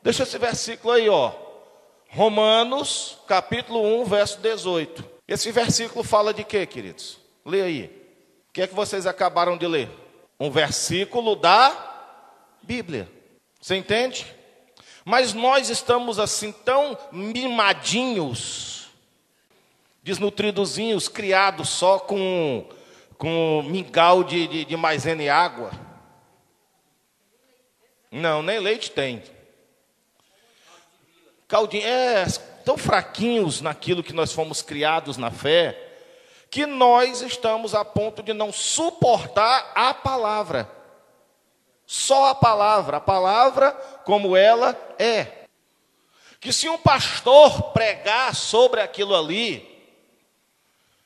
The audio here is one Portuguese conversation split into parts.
Deixa esse versículo aí, ó. Romanos, capítulo 1, verso 18. Esse versículo fala de quê, queridos? Lê aí. O que é que vocês acabaram de ler? Um versículo da Bíblia. Você entende? Mas nós estamos assim tão mimadinhos, desnutridozinhos, criados só com mingau de maisena e água. Não, nem leite tem. Caldinho, tão fraquinhos naquilo que nós fomos criados na fé, que nós estamos a ponto de não suportar a palavra. Só a palavra como ela é. Que se um pastor pregar sobre aquilo ali,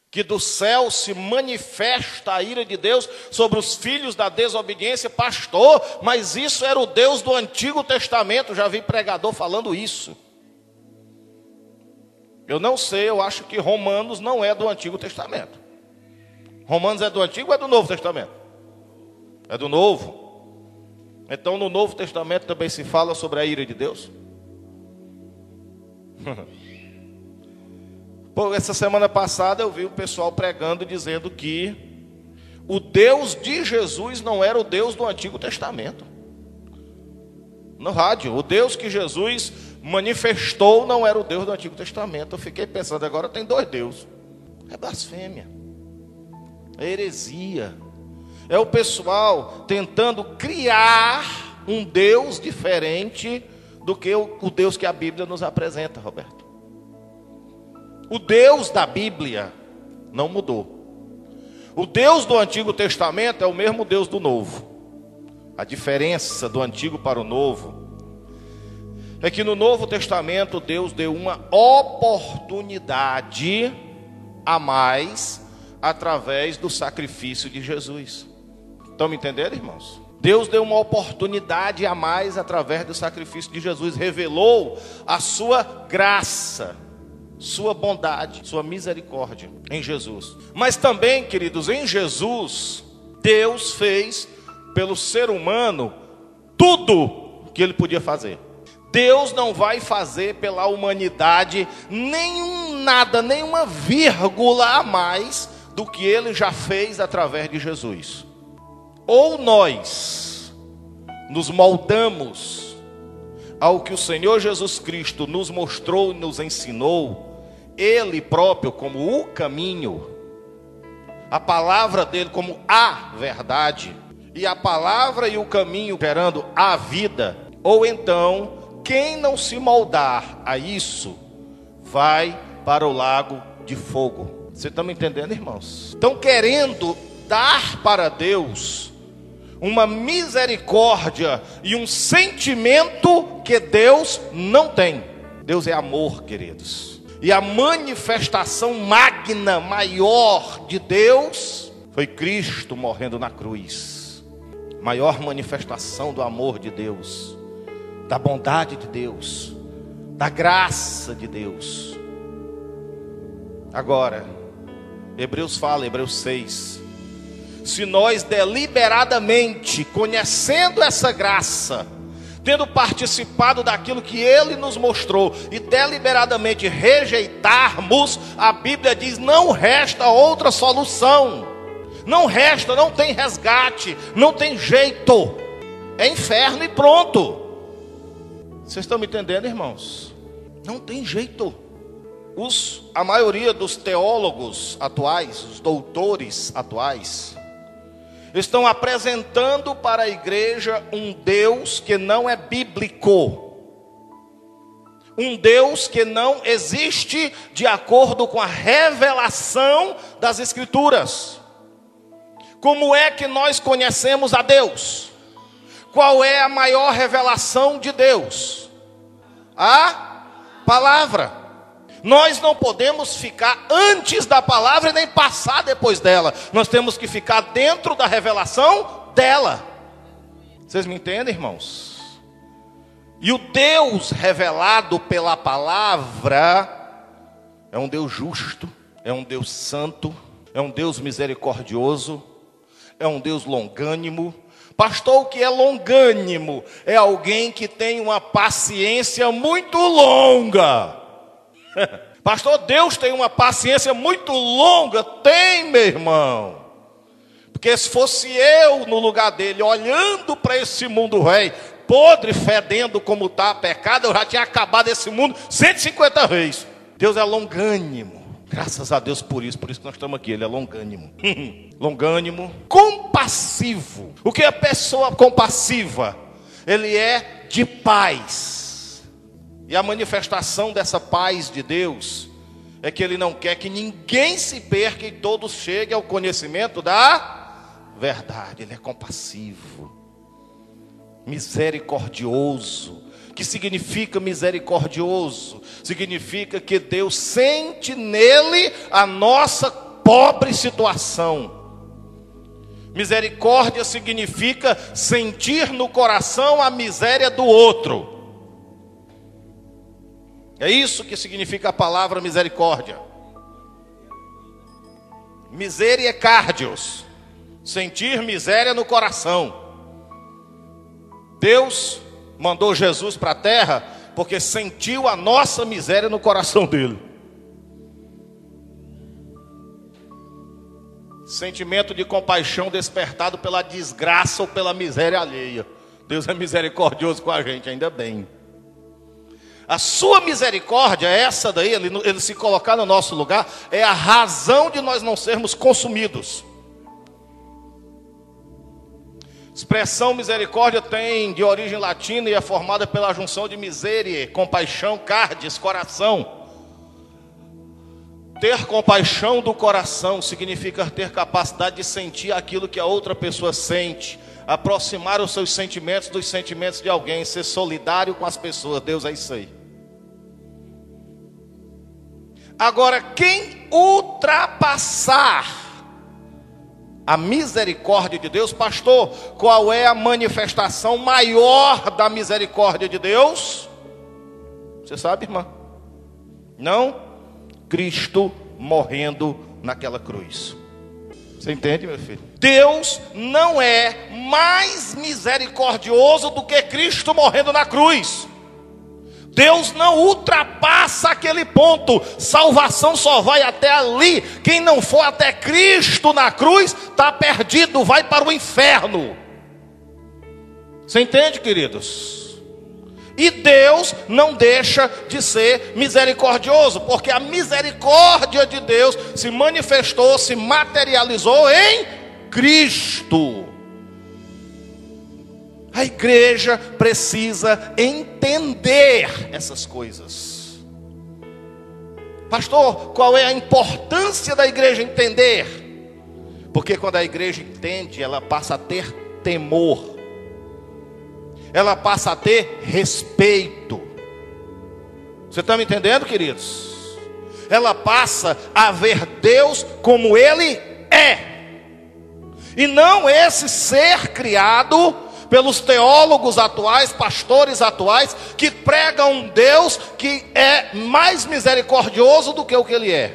que do céu se manifesta a ira de Deus sobre os filhos da desobediência, pastor, mas isso era o Deus do Antigo Testamento, já vi pregador falando isso. Eu não sei, eu acho que Romanos não é do Antigo Testamento. Romanos é do Antigo ou é do Novo Testamento? É do Novo. Então no Novo Testamento também se fala sobre a ira de Deus? Pô, essa semana passada eu vi o pessoal pregando dizendo que o Deus de Jesus não era o Deus do Antigo Testamento. No rádio, o Deus que Jesus manifestou não era o Deus do Antigo Testamento. Eu fiquei pensando, agora tem dois deuses. É blasfêmia, é heresia. É o pessoal tentando criar um Deus diferente do que o Deus que a Bíblia nos apresenta, Roberto. O Deus da Bíblia não mudou. O Deus do Antigo Testamento é o mesmo Deus do Novo. A diferença do Antigo para o Novo é que no Novo Testamento Deus deu uma oportunidade a mais através do sacrifício de Jesus. Estão me entendendo, irmãos? Deus deu uma oportunidade a mais através do sacrifício de Jesus. Revelou a sua graça, sua bondade, sua misericórdia em Jesus. Mas também, queridos, em Jesus, Deus fez pelo ser humano tudo que ele podia fazer. Deus não vai fazer pela humanidade nenhuma vírgula a mais do que ele já fez através de Jesus. Ou nós nos moldamos ao que o Senhor Jesus Cristo nos mostrou e nos ensinou, ele próprio como o caminho, a palavra dele como a verdade, e a palavra e o caminho gerando a vida. Ou então, quem não se moldar a isso, vai para o lago de fogo. Vocês estão me entendendo, irmãos? Estão querendo dar para Deus uma misericórdia e um sentimento que Deus não tem. Deus é amor, queridos. E a manifestação magna, maior de Deus foi Cristo morrendo na cruz. Maior manifestação do amor de Deus, da bondade de Deus, da graça de Deus. Agora, Hebreus fala, Hebreus 6, se nós deliberadamente, conhecendo essa graça, tendo participado daquilo que Ele nos mostrou, e deliberadamente rejeitarmos, a Bíblia diz, não resta outra solução, não resta, não tem resgate, não tem jeito, é inferno e pronto. Vocês estão me entendendo, irmãos? Não tem jeito. A maioria dos teólogos atuais, os doutores atuais, estão apresentando para a igreja um Deus que não é bíblico, um Deus que não existe de acordo com a revelação das Escrituras. Como é que nós conhecemos a Deus? Qual é a maior revelação de Deus? A palavra. Nós não podemos ficar antes da palavra e nem passar depois dela. Nós temos que ficar dentro da revelação dela. Vocês me entendem, irmãos? E o Deus revelado pela palavra é um Deus justo, é um Deus santo, é um Deus misericordioso, é um Deus longânimo, Pastor, o que é longânimo? É alguém que tem uma paciência muito longa. Pastor, Deus tem uma paciência muito longa? Tem, meu irmão. Porque se fosse eu no lugar dele, olhando para esse mundo velho, podre, fedendo como está, pecado, eu já tinha acabado esse mundo 150 vezes. Deus é longânimo. Graças a Deus por isso que nós estamos aqui. Ele é longânimo. Longânimo. Compassivo. O que é pessoa compassiva? Ele é de paz. E a manifestação dessa paz de Deus é que ele não quer que ninguém se perca e todos cheguem ao conhecimento da verdade. Ele é compassivo. Misericordioso. O que significa misericordioso? Significa que Deus sente nele a nossa pobre situação. Misericórdia significa sentir no coração a miséria do outro. É isso que significa a palavra misericórdia. Misericórdios, sentir miséria no coração. Deus mandou Jesus para a terra porque sentiu a nossa miséria no coração dele. Sentimento de compaixão despertado pela desgraça ou pela miséria alheia. Deus é misericordioso com a gente, ainda bem. A sua misericórdia, essa daí, ele se colocar no nosso lugar, é a razão de nós não sermos consumidos. Expressão misericórdia tem de origem latina e é formada pela junção de miserie, compaixão, cardes, coração. Ter compaixão do coração significa ter capacidade de sentir aquilo que a outra pessoa sente, aproximar os seus sentimentos dos sentimentos de alguém, ser solidário com as pessoas. Deus é isso aí. Agora, quem ultrapassar a misericórdia de Deus, pastor, qual é a manifestação maior da misericórdia de Deus? Você sabe, irmã? Não? Cristo morrendo naquela cruz. Você entende, meu filho? Deus não é mais misericordioso do que Cristo morrendo na cruz. Deus não ultrapassa aquele ponto. Salvação só vai até ali. Quem não for até Cristo na cruz está perdido, vai para o inferno. Você entende, queridos? E Deus não deixa de ser misericordioso, porque a misericórdia de Deus se manifestou, se materializou em Cristo. A igreja precisa entender essas coisas. Pastor, qual é a importância da igreja entender? Porque quando a igreja entende, ela passa a ter temor. Ela passa a ter respeito. Você está me entendendo, queridos? Ela passa a ver Deus como Ele é. E não esse ser criado pelos teólogos atuais, pastores atuais, que pregam um Deus que é mais misericordioso do que o que Ele é.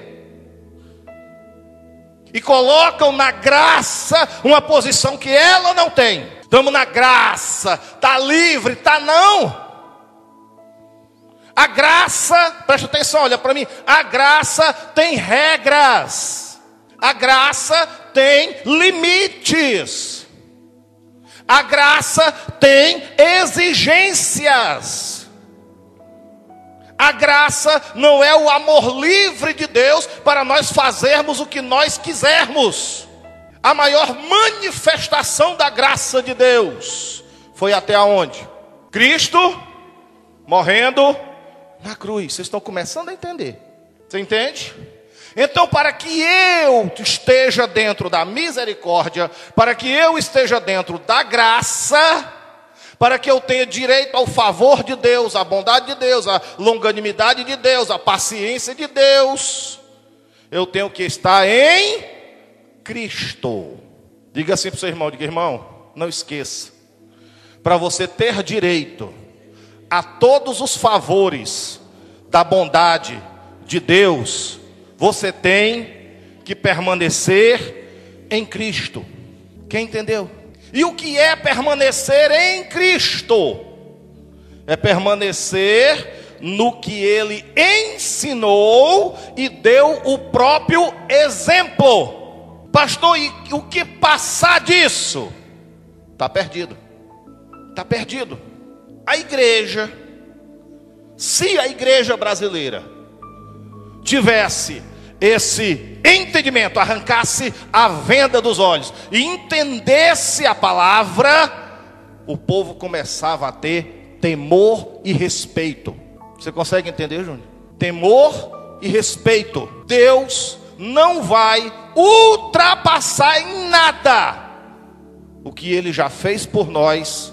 E colocam na graça uma posição que ela não tem. Estamos na graça, está livre, está não. A graça, presta atenção, olha para mim. A graça tem regras. A graça tem limites. A graça tem exigências. A graça não é o amor livre de Deus para nós fazermos o que nós quisermos. A maior manifestação da graça de Deus foi até aonde? Cristo morrendo na cruz. Vocês estão começando a entender. Você entende? Então, para que eu esteja dentro da misericórdia, para que eu esteja dentro da graça, para que eu tenha direito ao favor de Deus, à bondade de Deus, à longanimidade de Deus, à paciência de Deus, eu tenho que estar em Cristo. Diga assim para o seu irmão, diga: irmão, não esqueça, para você ter direito a todos os favores da bondade de Deus, você tem que permanecer em Cristo. Quem entendeu? E o que é permanecer em Cristo? É permanecer no que Ele ensinou e deu o próprio exemplo. Pastor, e o que passar disso? Está perdido. Está perdido. A igreja, se a igreja brasileira tivesse esse entendimento, arrancasse a venda dos olhos e entendesse a palavra, o povo começava a ter temor e respeito. Você consegue entender, Júnior? Temor e respeito. Deus não vai ultrapassar em nada o que Ele já fez por nós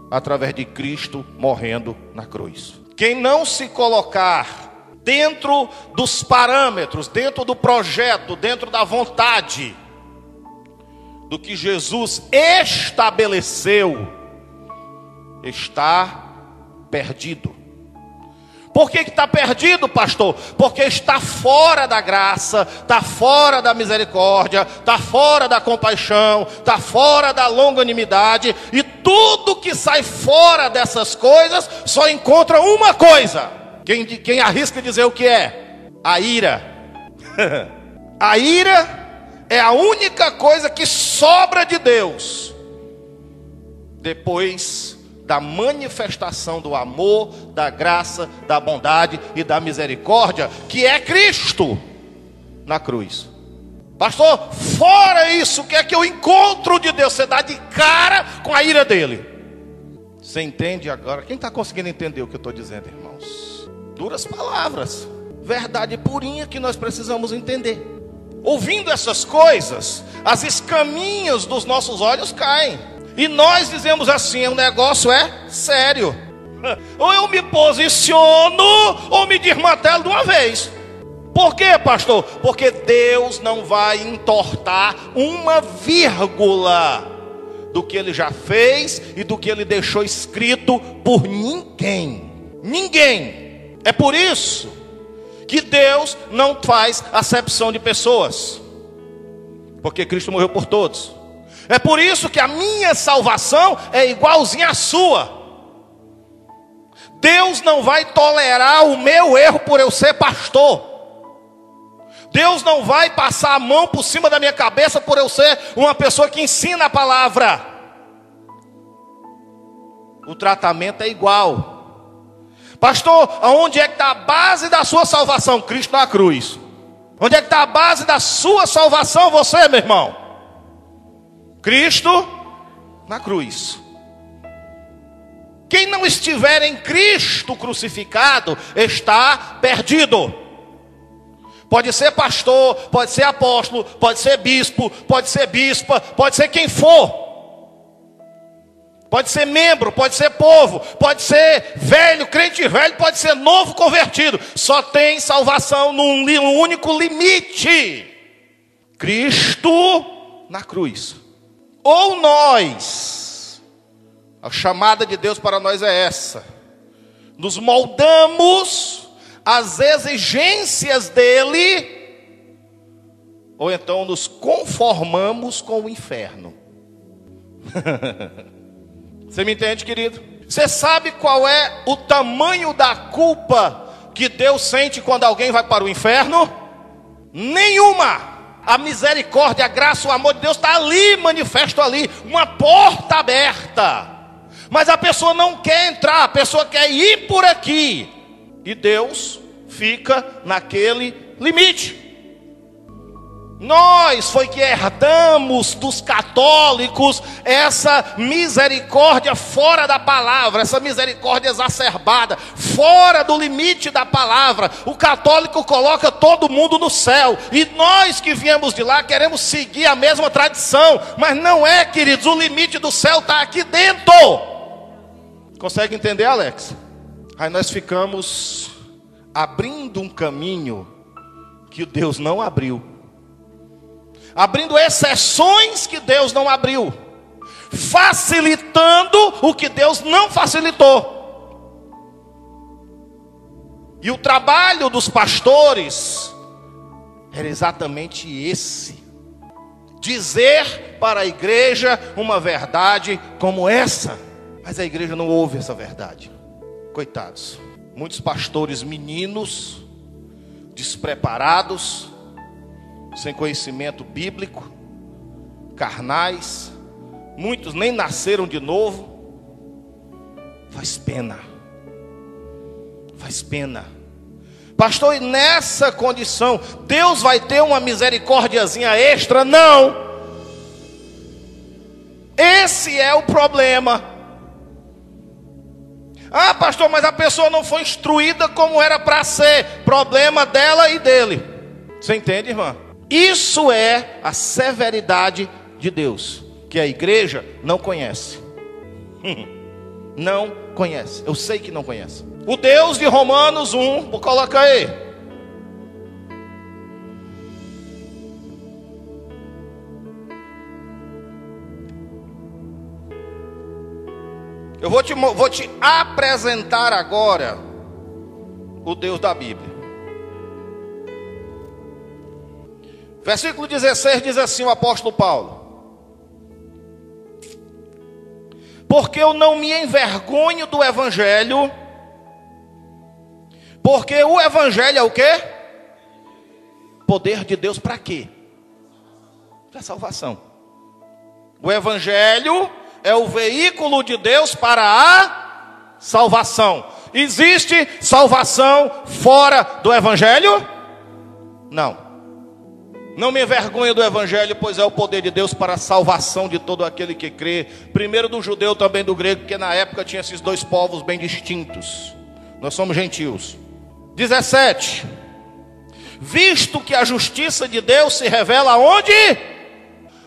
através de Cristo morrendo na cruz. Quem não se colocar dentro dos parâmetros, dentro do projeto, dentro da vontade do que Jesus estabeleceu, está perdido. Por que está perdido, pastor? Porque está fora da graça, está fora da misericórdia, está fora da compaixão, está fora da longanimidade, e tudo que sai fora dessas coisas só encontra uma coisa. Quem arrisca dizer o que é? A ira. A ira é a única coisa que sobra de Deus depois da manifestação do amor, da graça, da bondade e da misericórdia, que é Cristo na cruz. Pastor, fora isso, o que é que eu encontro de Deus? Você dá de cara com a ira dele. Você entende agora? Quem está conseguindo entender o que eu estou dizendo, irmãos? Duras palavras, verdade purinha que nós precisamos entender. Ouvindo essas coisas, as escaminhas dos nossos olhos caem. E nós dizemos assim: o negócio é sério. Ou eu me posiciono, ou me desmantelo de uma vez. Por quê, pastor? Porque Deus não vai entortar uma vírgula do que Ele já fez e do que Ele deixou escrito por ninguém. Ninguém. É por isso que Deus não faz acepção de pessoas, porque Cristo morreu por todos. É por isso que a minha salvação é igualzinha à sua. Deus não vai tolerar o meu erro por eu ser pastor. Deus não vai passar a mão por cima da minha cabeça por eu ser uma pessoa que ensina a palavra. O tratamento é igual. Pastor, aonde é que está a base da sua salvação? Cristo na cruz. Onde é que está a base da sua salvação? Você, meu irmão. Cristo na cruz. Quem não estiver em Cristo crucificado está perdido. Pode ser pastor, pode ser apóstolo, pode ser bispo, pode ser bispa, pode ser quem for. Pode ser membro, pode ser povo, pode ser velho, crente velho, pode ser novo convertido. Só tem salvação num único limite: Cristo na cruz. Ou nós, a chamada de Deus para nós é essa: nos moldamos às exigências dele, ou então nos conformamos com o inferno. Você me entende, querido? Você sabe qual é o tamanho da culpa que Deus sente quando alguém vai para o inferno? Nenhuma. A misericórdia, a graça, o amor de Deus está ali, manifesto ali, uma porta aberta. Mas a pessoa não quer entrar, a pessoa quer ir por aqui. E Deus fica naquele limite. Nós foi que herdamos dos católicos essa misericórdia fora da palavra, essa misericórdia exacerbada, fora do limite da palavra. O católico coloca todo mundo no céu, e nós que viemos de lá queremos seguir a mesma tradição, mas não é, queridos, o limite do céu está aqui dentro. Consegue entender, Alex? Aí nós ficamos abrindo um caminho que Deus não abriu, abrindo exceções que Deus não abriu, facilitando o que Deus não facilitou. E o trabalho dos pastores era exatamente esse: dizer para a igreja uma verdade como essa. Mas a igreja não ouve essa verdade. Coitados. Muitos pastores meninos, despreparados, sem conhecimento bíblico, carnais, muitos nem nasceram de novo. Faz pena. Faz pena. Pastor, e nessa condição, Deus vai ter uma misericórdiazinha extra? Não. Esse é o problema. Ah, pastor, mas a pessoa não foi instruída como era para ser. Problema dela e dele. Você entende, irmã? Isso é a severidade de Deus, que a igreja não conhece. Não conhece. Eu sei que não conhece. O Deus de Romanos 1, vou colocar aí. Eu vou te apresentar agora o Deus da Bíblia. Versículo 16 diz assim o apóstolo Paulo: porque eu não me envergonho do evangelho, porque o evangelho é o quê? Poder de Deus para quê? Para salvação. O evangelho é o veículo de Deus para a salvação. Existe salvação fora do evangelho? Não. Não me envergonho do evangelho, pois é o poder de Deus para a salvação de todo aquele que crê. Primeiro do judeu, também do grego, porque na época tinha esses dois povos bem distintos. Nós somos gentios. 17. Visto que a justiça de Deus se revela onde?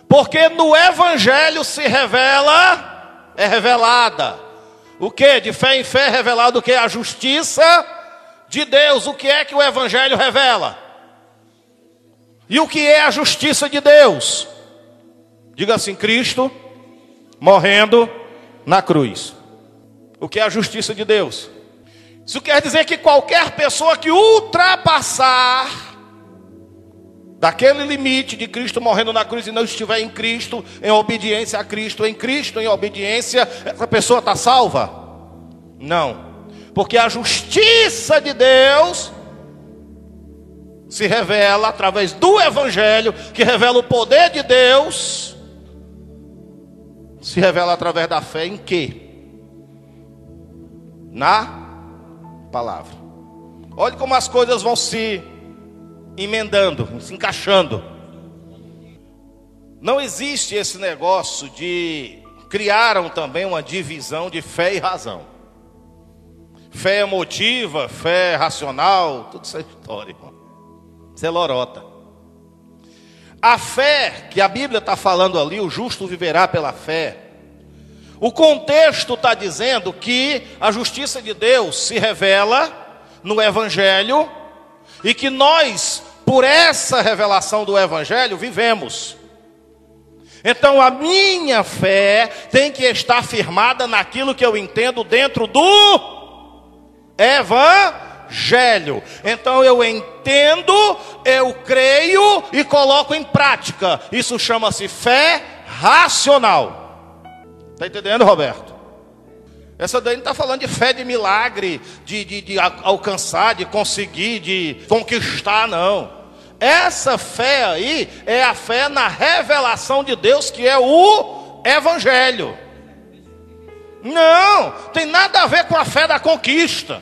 Porque no evangelho se revela, é revelada. O que? De fé em fé é revelado o que? A justiça de Deus. O que é que o evangelho revela? E o que é a justiça de Deus? Diga assim: Cristo morrendo na cruz. O que é a justiça de Deus? Isso quer dizer que qualquer pessoa que ultrapassar daquele limite de Cristo morrendo na cruz e não estiver em Cristo, em obediência a Cristo, em obediência, essa pessoa está salva? Não. Porque a justiça de Deus se revela através do evangelho, que revela o poder de Deus, se revela através da fé em quê? Na palavra. Olha como as coisas vão se emendando, se encaixando. Não existe esse negócio de... Criaram também uma divisão de fé e razão. Fé emotiva, fé racional, tudo isso é história, irmão. Isso é lorota. A fé que a Bíblia está falando ali, o justo viverá pela fé. O contexto está dizendo que a justiça de Deus se revela no evangelho e que nós, por essa revelação do evangelho, vivemos. Então a minha fé tem que estar firmada naquilo que eu entendo dentro do evangelho. Então eu entendo, eu creio e coloco em prática. Isso chama-se fé racional. Está entendendo, Roberto? Essa daí não está falando de fé de milagre, de alcançar, de conseguir, de conquistar, não. Essa fé aí é a fé na revelação de Deus, que é o evangelho. Não, tem nada a ver com a fé da conquista.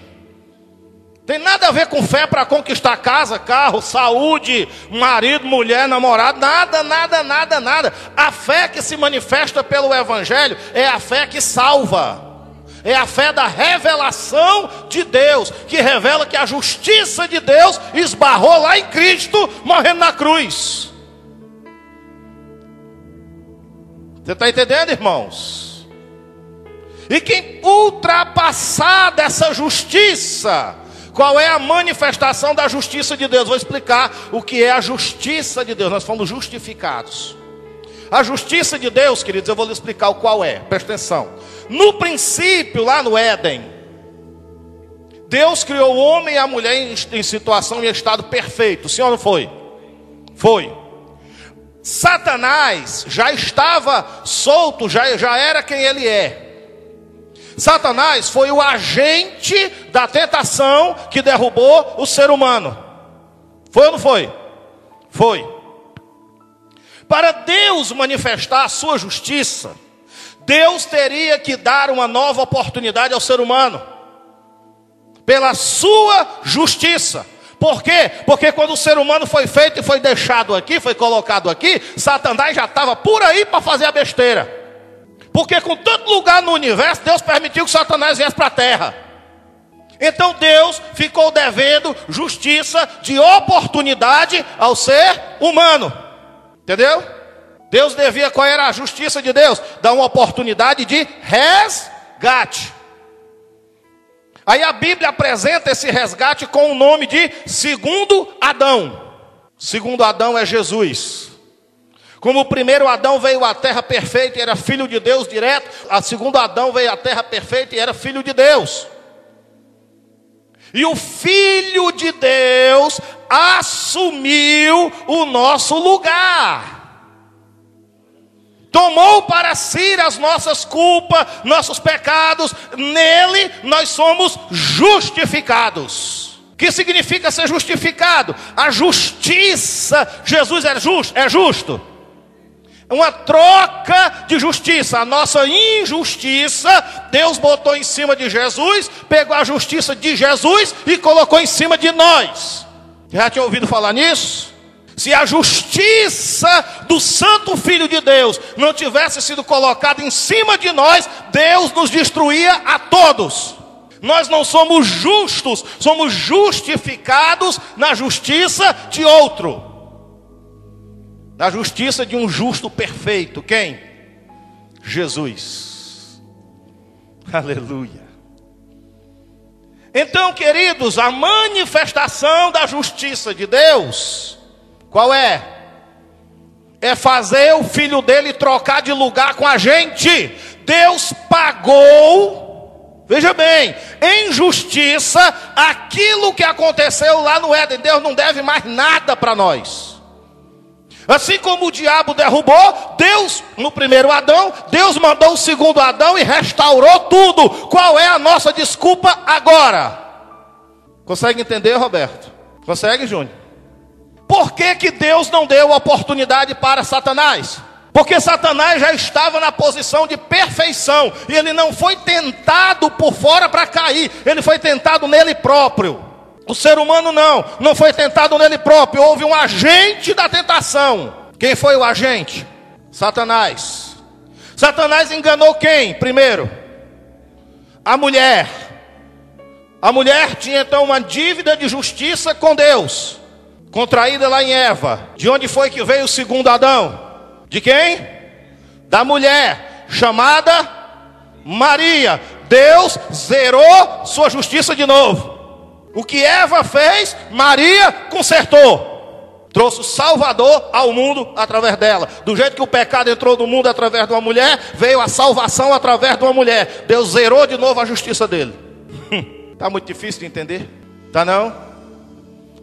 Tem nada a ver com fé para conquistar casa, carro, saúde, marido, mulher, namorado. Nada. A fé que se manifesta pelo evangelho é a fé que salva. É a fé da revelação de Deus, que revela que a justiça de Deus esbarrou lá em Cristo, morrendo na cruz. Você está entendendo, irmãos? E quem ultrapassar dessa justiça, qual é a manifestação da justiça de Deus? Vou explicar o que é a justiça de Deus. Nós fomos justificados. A justiça de Deus, queridos, eu vou lhe explicar o qual é. Presta atenção. No princípio, lá no Éden, Deus criou o homem e a mulher em situação e estado perfeito. Sim ou não foi? Foi. Satanás já estava solto, já era quem ele é. Satanás foi o agente da tentação que derrubou o ser humano. Foi ou não foi? Foi. Para Deus manifestar a sua justiça, Deus teria que dar uma nova oportunidade ao ser humano. Pela sua justiça. Por quê? Porque quando o ser humano foi feito e foi deixado aqui, foi colocado aqui, Satanás já estava por aí para fazer a besteira. Porque com tanto lugar no universo, Deus permitiu que Satanás viesse para a terra. Então Deus ficou devendo justiça de oportunidade ao ser humano. Entendeu? Deus devia, qual era a justiça de Deus? Dar uma oportunidade de resgate. Aí a Bíblia apresenta esse resgate com o nome de segundo Adão. Segundo Adão é Jesus. Como o primeiro Adão veio à terra perfeita e era filho de Deus direto, a segundo Adão veio à terra perfeita e era filho de Deus. E o Filho de Deus assumiu o nosso lugar. Tomou para si as nossas culpas, nossos pecados. Nele nós somos justificados. O que significa ser justificado? A justiça. Jesus é justo. Uma troca de justiça. A nossa injustiça, Deus botou em cima de Jesus, pegou a justiça de Jesus e colocou em cima de nós. Já tinha ouvido falar nisso? Se a justiça do Santo Filho de Deus não tivesse sido colocada em cima de nós, Deus nos destruía a todos. Nós não somos justos, somos justificados na justiça de outro. Na justiça de um justo perfeito. Quem? Jesus. Aleluia. Então, queridos, a manifestação da justiça de Deus, qual é? É fazer o Filho dele trocar de lugar com a gente. Deus pagou, veja bem, em justiça, aquilo que aconteceu lá no Éden. Deus não deve mais nada para nós. Assim como o diabo derrubou, Deus, no primeiro Adão, Deus mandou o segundo Adão e restaurou tudo. Qual é a nossa desculpa agora? Consegue entender, Roberto? Consegue, Júnior? Por que Deus não deu oportunidade para Satanás? Porque Satanás já estava na posição de perfeição. E ele não foi tentado por fora para cair. Ele foi tentado nele próprio. O ser humano não foi tentado nele próprio. Houve um agente da tentação. Quem foi o agente? Satanás. Satanás enganou quem? Primeiro, a mulher. A mulher tinha então uma dívida de justiça com Deus, contraída lá em Eva. De onde foi que veio o segundo Adão? De quem? Da mulher, chamada Maria. Deus zerou sua justiça de novo. O que Eva fez, Maria consertou. Trouxe o Salvador ao mundo através dela. Do jeito que o pecado entrou no mundo através de uma mulher, veio a salvação através de uma mulher. Deus zerou de novo a justiça dele. Está muito difícil de entender? Tá não?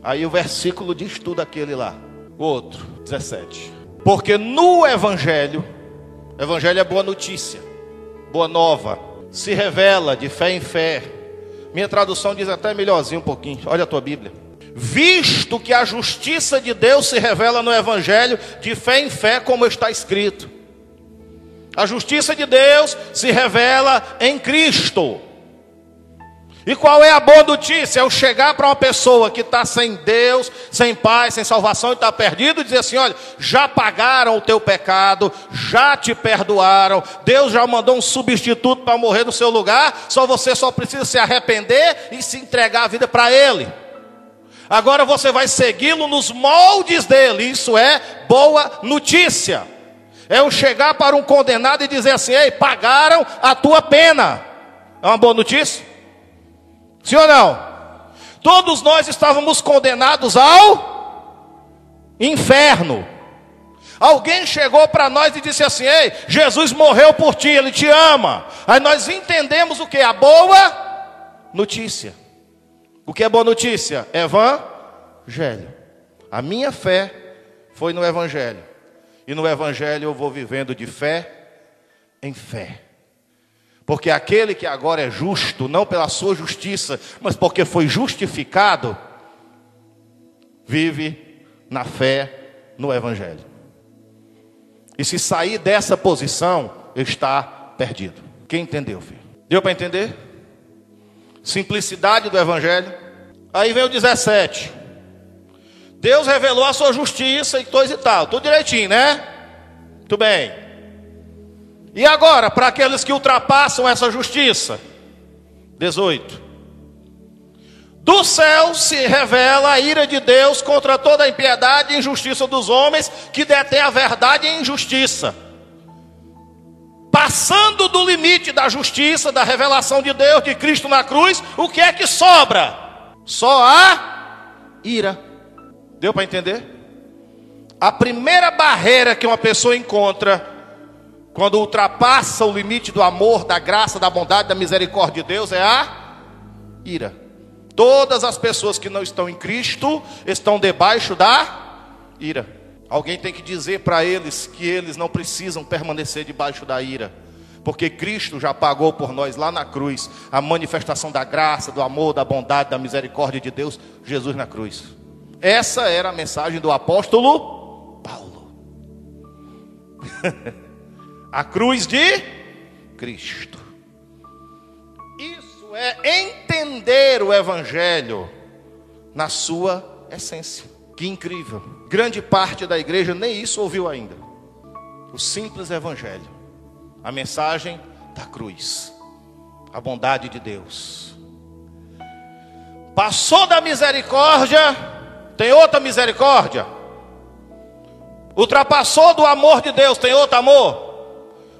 Aí o versículo diz tudo aquele lá. O outro, 17. Porque no Evangelho é boa notícia, boa nova, se revela de fé em fé. Minha tradução diz até melhorzinho um pouquinho. Olha a tua Bíblia. Visto que a justiça de Deus se revela no Evangelho de fé em fé, como está escrito. A justiça de Deus se revela em Cristo. E qual é a boa notícia? É eu chegar para uma pessoa que está sem Deus, sem paz, sem salvação e está perdido e dizer assim: olha, já pagaram o teu pecado, já te perdoaram, Deus já mandou um substituto para morrer no seu lugar, você só precisa se arrepender e se entregar a vida para Ele. Agora você vai segui-lo nos moldes dele. Isso é boa notícia. É eu chegar para um condenado e dizer assim: ei, pagaram a tua pena. É uma boa notícia? Sim ou não? Todos nós estávamos condenados ao inferno. Alguém chegou para nós e disse assim: ei, Jesus morreu por ti, Ele te ama. Aí nós entendemos o que? A boa notícia. O que é boa notícia? Evangelho. A minha fé foi no Evangelho. E no evangelho eu vou vivendo de fé em fé. Porque aquele que agora é justo, não pela sua justiça, mas porque foi justificado, vive na fé no evangelho. E se sair dessa posição, está perdido. Quem entendeu, filho? Deu para entender? Simplicidade do evangelho. Aí vem o 17. Deus revelou a sua justiça e coisa e tal. Tudo direitinho, né? Tudo bem. E agora, para aqueles que ultrapassam essa justiça? 18. Do céu se revela a ira de Deus contra toda a impiedade e injustiça dos homens que detêm a verdade e injustiça. Passando do limite da justiça, da revelação de Deus, de Cristo na cruz, o que é que sobra? Só a ira. Deu para entender? A primeira barreira que uma pessoa encontra quando ultrapassa o limite do amor, da graça, da bondade, da misericórdia de Deus é a ira. Todas as pessoas que não estão em Cristo estão debaixo da ira. Alguém tem que dizer para eles que eles não precisam permanecer debaixo da ira, porque Cristo já pagou por nós lá na cruz a manifestação da graça, do amor, da bondade, da misericórdia de Deus, Jesus na cruz. Essa era a mensagem do apóstolo Paulo. A cruz de Cristo. Isso é entender o evangelho na sua essência. Que incrível. Grande parte da igreja nem isso ouviu ainda. O simples evangelho. A mensagem da cruz. A bondade de Deus. Passou da misericórdia, tem outra misericórdia. Ultrapassou do amor de Deus, tem outro amor.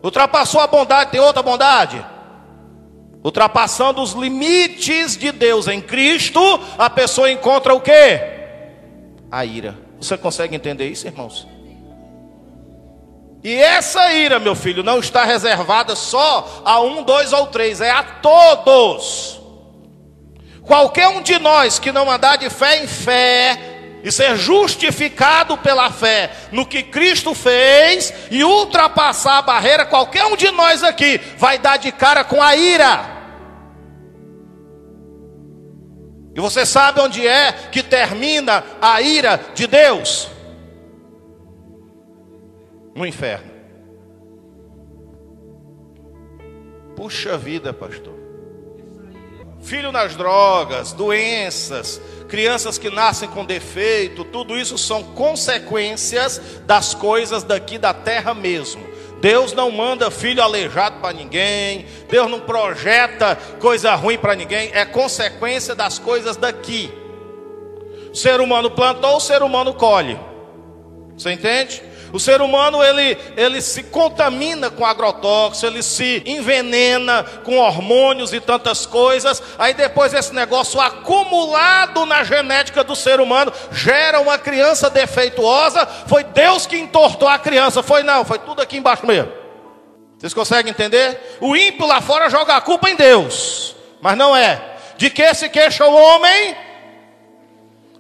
Ultrapassou a bondade, tem outra bondade. Ultrapassando os limites de Deus em Cristo, a pessoa encontra o quê? A ira. Você consegue entender isso, irmãos? E essa ira, meu filho, não está reservada só a 1, 2 ou 3, é a todos. Qualquer um de nós que não andar de fé em fé e ser justificado pela fé no que Cristo fez e ultrapassar a barreira, qualquer um de nós aqui vai dar de cara com a ira. E você sabe onde é que termina a ira de Deus? No inferno. Puxa vida, pastor. Filho nas drogas, doenças, crianças que nascem com defeito, tudo isso são consequências das coisas daqui da terra mesmo. Deus não manda filho aleijado para ninguém, Deus não projeta coisa ruim para ninguém, é consequência das coisas daqui. O ser humano plantou, o ser humano colhe. Você entende? O ser humano ele se contamina com agrotóxicos, ele se envenena com hormônios e tantas coisas. Aí depois esse negócio acumulado na genética do ser humano gera uma criança defeituosa. Foi Deus que entortou a criança, foi não, foi tudo aqui embaixo mesmo. Vocês conseguem entender? O ímpio lá fora joga a culpa em Deus, mas não é. De que se queixa o homem?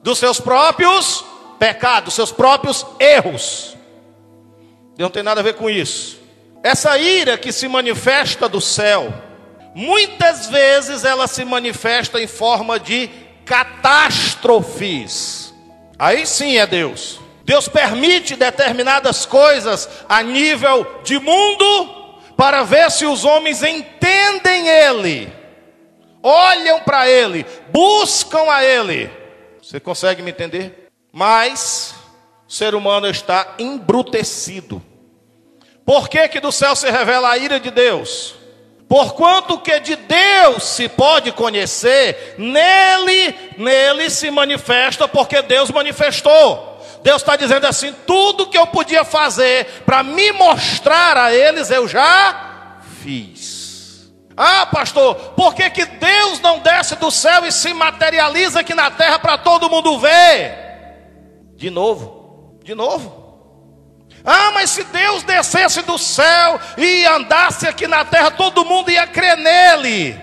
Dos seus próprios pecados, dos seus próprios erros. Não tem nada a ver com isso. Essa ira que se manifesta do céu, muitas vezes ela se manifesta em forma de catástrofes. Aí sim é Deus. Deus permite determinadas coisas a nível de mundo para ver se os homens entendem Ele, olham para Ele, buscam a Ele. Você consegue me entender? Mas o ser humano está embrutecido. Por que que do céu se revela a ira de Deus? Porquanto que de Deus se pode conhecer, nele se manifesta, porque Deus manifestou. Deus está dizendo assim, tudo que eu podia fazer para me mostrar a eles, eu já fiz. Ah, pastor, por que que Deus não desce do céu e se materializa aqui na terra para todo mundo ver? De novo. Ah, mas se Deus descesse do céu e andasse aqui na terra, todo mundo ia crer nele.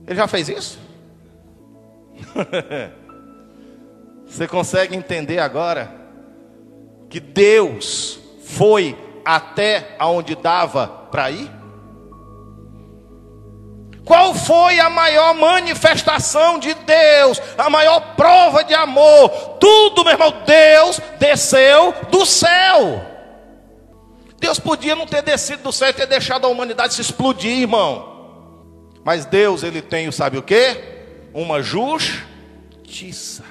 Ele já fez isso? Você consegue entender agora que Deus foi até aonde dava para ir? Qual foi a maior manifestação de Deus? A maior prova de amor? Tudo, meu irmão, Deus desceu do céu. Deus podia não ter descido do céu e ter deixado a humanidade se explodir, irmão. Mas Deus, ele tem, sabe o quê? Uma justiça.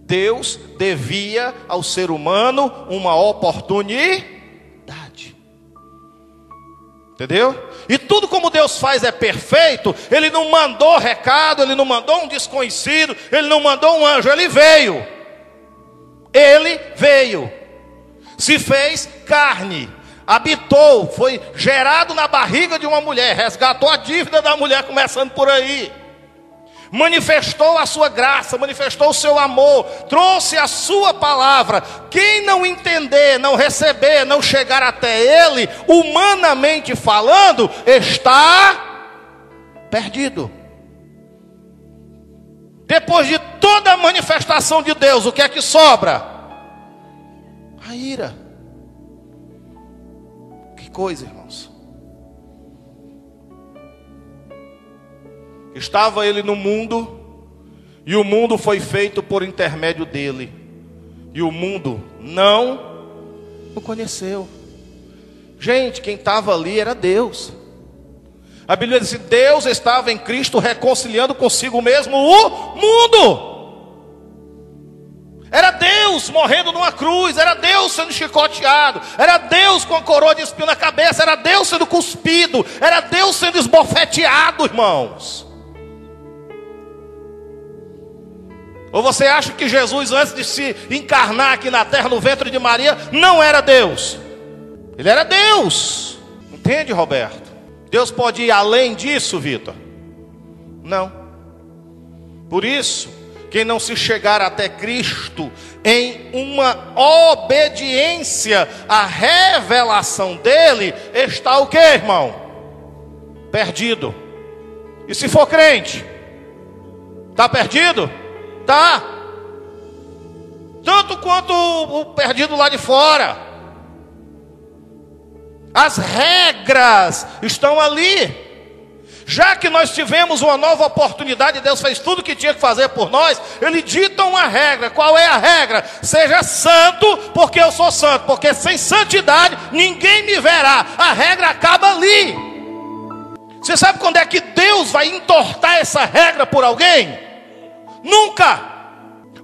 Deus devia ao ser humano uma oportunidade. Entendeu? E tudo como Deus faz é perfeito. Ele não mandou recado, ele não mandou um desconhecido, ele não mandou um anjo, ele veio. Ele veio. Se fez carne, habitou, foi gerado na barriga de uma mulher, resgatou a dívida da mulher, começando por aí. Manifestou a sua graça, manifestou o seu amor, trouxe a sua palavra. Quem não entender, não receber, não chegar até ele, humanamente falando, está perdido. Depois de toda a manifestação de Deus, o que é que sobra? A ira. Que coisa, irmãos. Estava ele no mundo, e o mundo foi feito por intermédio dele, e o mundo não o conheceu. Gente, quem estava ali era Deus. A Bíblia diz que Deus estava em Cristo reconciliando consigo mesmo o mundo. Era Deus morrendo numa cruz, era Deus sendo chicoteado, era Deus com a coroa de espinho na cabeça, era Deus sendo cuspido, era Deus sendo esbofeteado, irmãos. Ou você acha que Jesus, antes de se encarnar aqui na terra, no ventre de Maria, não era Deus? Ele era Deus. Entende, Roberto? Deus pode ir além disso, Vitor? Não. Por isso, quem não se chegar até Cristo em uma obediência à revelação dele, está o quê, irmão? Perdido. E se for crente? Está perdido? Tá, tanto quanto o perdido lá de fora. As regras estão ali. Já que nós tivemos uma nova oportunidade, Deus fez tudo o que tinha que fazer por nós. Ele dita uma regra. Qual é a regra? Seja santo, porque eu sou santo. Porque sem santidade ninguém me verá. A regra acaba ali. Você sabe quando é que Deus vai entortar essa regra por alguém? Nunca.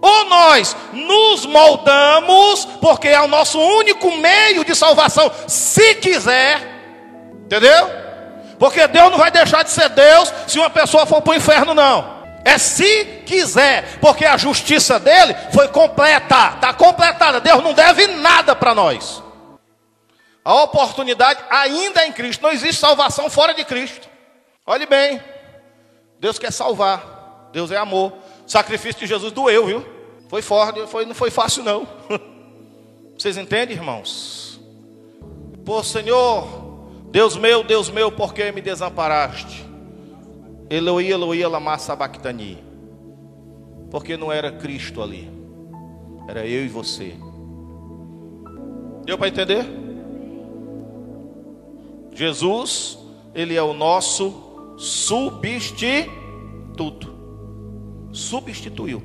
Ou nós nos moldamos, porque é o nosso único meio de salvação, se quiser. Entendeu? Porque Deus não vai deixar de ser Deus se uma pessoa for para o inferno, não. É se quiser, porque a justiça dele foi completa, está completada. Deus não deve nada para nós. A oportunidade ainda é em Cristo. Não existe salvação fora de Cristo. Olhe bem, Deus quer salvar, Deus é amor. O sacrifício de Jesus doeu, viu? Foi forte, não foi fácil não. Vocês entendem, irmãos? Pô, Senhor, Deus meu, por que me desamparaste? Eloi, Eloi, lama sabachthani. Porque não era Cristo ali, era eu e você. Deu para entender? Jesus, ele é o nosso substituto. Substituiu.